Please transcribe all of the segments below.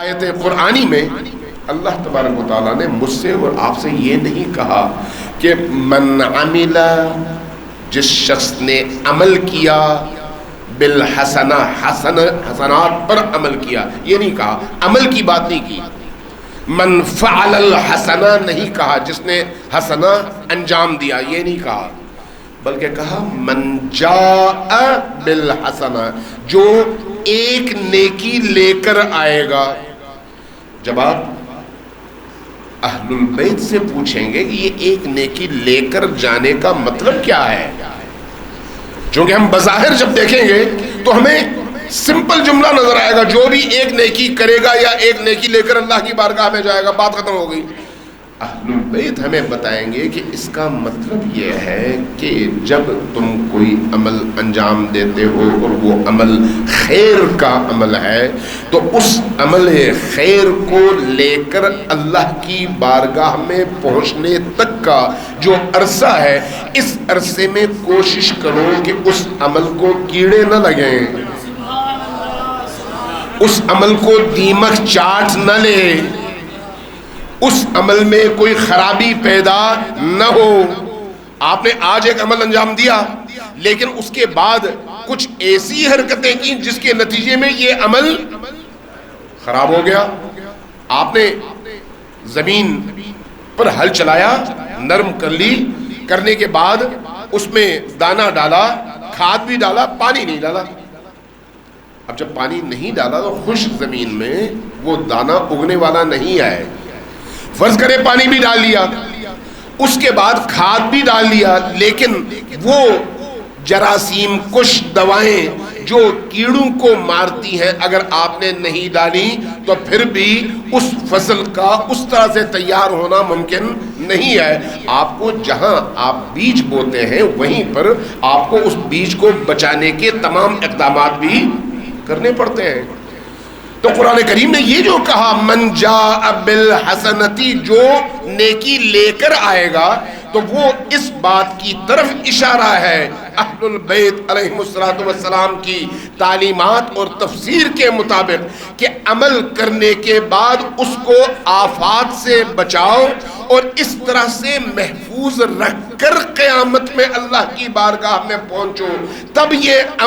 آیت قرآنی میں اللہ تبارک و تعالیٰ نے مجھ سے اور آپ سے یہ نہیں کہا کہ من عمل، جس شخص نے عمل کیا، بالحسنہ، حسنات پر عمل کیا، یہ نہیں کہا، عمل کی بات نہیں کی. من فعل الحسنہ نہیں کہا، جس نے حسنہ انجام دیا، یہ نہیں کہا، بلکہ کہا من جاء بالحسنہ، جو ایک نیکی لے کر آئے گا. جب آپ اہل البیت سے پوچھیں گے کہ یہ ایک نیکی لے کر جانے کا مطلب کیا ہے، چونکہ ہم بظاہر جب دیکھیں گے تو ہمیں سمپل جملہ نظر آئے گا، جو بھی ایک نیکی کرے گا یا ایک نیکی لے کر اللہ کی بارگاہ میں جائے گا، بات ختم ہو گئی. اہل البیت ہمیں بتائیں گے کہ اس کا مطلب یہ ہے کہ جب تم کوئی عمل انجام دیتے ہو اور وہ عمل خیر کا عمل ہے، تو اس عمل خیر کو لے کر اللہ کی بارگاہ میں پہنچنے تک کا جو عرصہ ہے، اس عرصے میں کوشش کرو کہ اس عمل کو کیڑے نہ لگیں، اس عمل کو دیمک چاٹ نہ لے، اس عمل میں کوئی خرابی پیدا نہ ہو. آپ نے آج ایک عمل انجام دیا، لیکن اس کے بعد کچھ ایسی حرکتیں کی جس کے نتیجے میں یہ عمل خراب ہو گیا. آپ نے زمین پر ہل چلایا، نرم کر لی، کرنے کے بعد اس میں دانہ ڈالا، کھاد بھی ڈالا، پانی نہیں ڈالا. اب جب پانی نہیں ڈالا تو خشک زمین میں وہ دانہ اگنے والا نہیں ہے. فرض کرے پانی بھی ڈال لیا، اس کے بعد کھاد بھی ڈال لیا، لیکن وہ جراثیم کش دوائیں جو کیڑوں کو مارتی ہیں اگر آپ نے نہیں ڈالی تو پھر بھی اس فصل کا اس طرح سے تیار ہونا ممکن نہیں ہے. آپ کو جہاں آپ بیج بوتے ہیں وہیں پر آپ کو اس بیج کو بچانے کے تمام اقدامات بھی کرنے پڑتے ہیں. تو قرآن کریم نے یہ جو کہا من جاء بالحسنتی، جو نیکی لے کر آئے گا، تو وہ اس بات کی طرف اشارہ ہے اہل البیت علیہم السلام کی تعلیمات اور تفسیر کے مطابق کہ عمل کرنے کے بعد اس کو آفات سے بچاؤ اور اس طرح سے محفوظ رکھ کر قیامت میں اللہ کی بارگاہ میں پہنچو، تب یہ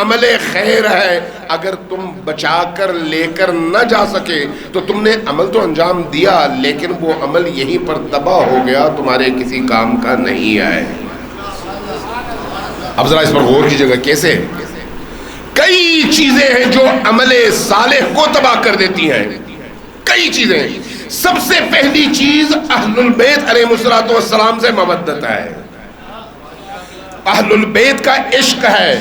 عمل خیر ہے. اگر تم بچا کر لے کر نہ جا سکے تو تم نے عمل تو انجام دیا، لیکن وہ عمل یہیں پر تباہ ہو گیا، تمہارے کسی کام کا نہیں ہے. اب ذرا اس پر غور کیجیے گا کیسے کئی چیزیں ہیں جو عمل صالح کو تباہ کر دیتی ہیں. کئی چیزیں. سب سے پہلی چیز اہل البیت علیہ السلام سے مودت ہے، اہل البیت کا عشق ہے،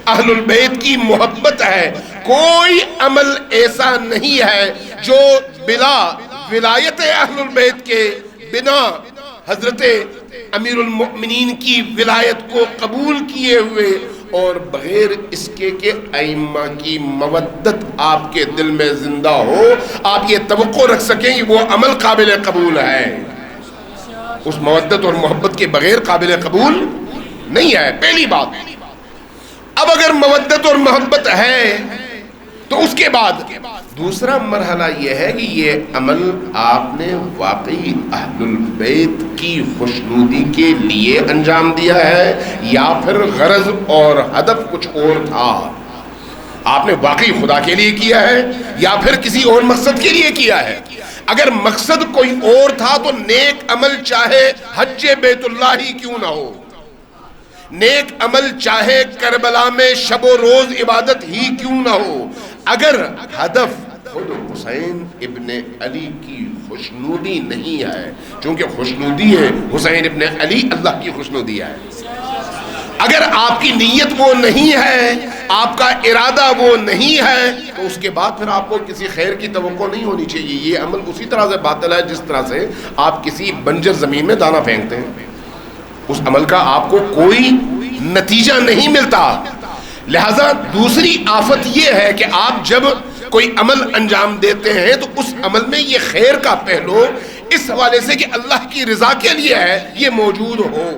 اہل البیت کی محبت ہے. کوئی عمل ایسا نہیں ہے جو بلا ولایت اہل البیت کے، بنا حضرت امیر المؤمنین کی ولایت کو قبول کیے ہوئے اور بغیر اس کے کہ ائمہ کی مودت آپ کے دل میں زندہ ہو، آپ یہ توقع رکھ سکیں کہ وہ عمل قابل قبول ہے. اس مودت اور محبت کے بغیر قابل قبول نہیں ہے. پہلی بات. اب اگر مودت اور محبت ہے تو اس کے بعد دوسرا مرحلہ یہ ہے کہ یہ عمل آپ نے واقعی اہل البیت کی خوشنودی کے لیے انجام دیا ہے یا پھر غرض اور ہدف کچھ اور تھا. آپ نے واقعی خدا کے لیے کیا ہے یا پھر کسی اور مقصد کے لیے کیا ہے. اگر مقصد کوئی اور تھا تو نیک عمل چاہے حج بیت اللہ ہی کیوں نہ ہو، نیک عمل چاہے کربلا میں شب و روز عبادت ہی کیوں نہ ہو، اگر ہدف خود حسین ابن علی کی خوشنودی نہیں ہے، چونکہ خوشنودی ہے حسین ابن علی، اللہ کی خوشنودی ہے. اگر آپ کی نیت وہ نہیں ہے، آپ کا ارادہ وہ نہیں ہے، تو اس کے بعد پھر آپ کو کسی خیر کی توقع نہیں ہونی چاہیے. یہ عمل اسی طرح سے باطل ہے جس طرح سے آپ کسی بنجر زمین میں دانہ پھینکتے ہیں، اس عمل کا آپ کو کوئی نتیجہ نہیں ملتا. لہذا دوسری آفت یہ ہے کہ آپ جب کوئی عمل انجام دیتے ہیں تو اس عمل میں یہ خیر کا پہلو اس حوالے سے کہ اللہ کی رضا کے لیے ہے یہ موجود ہو.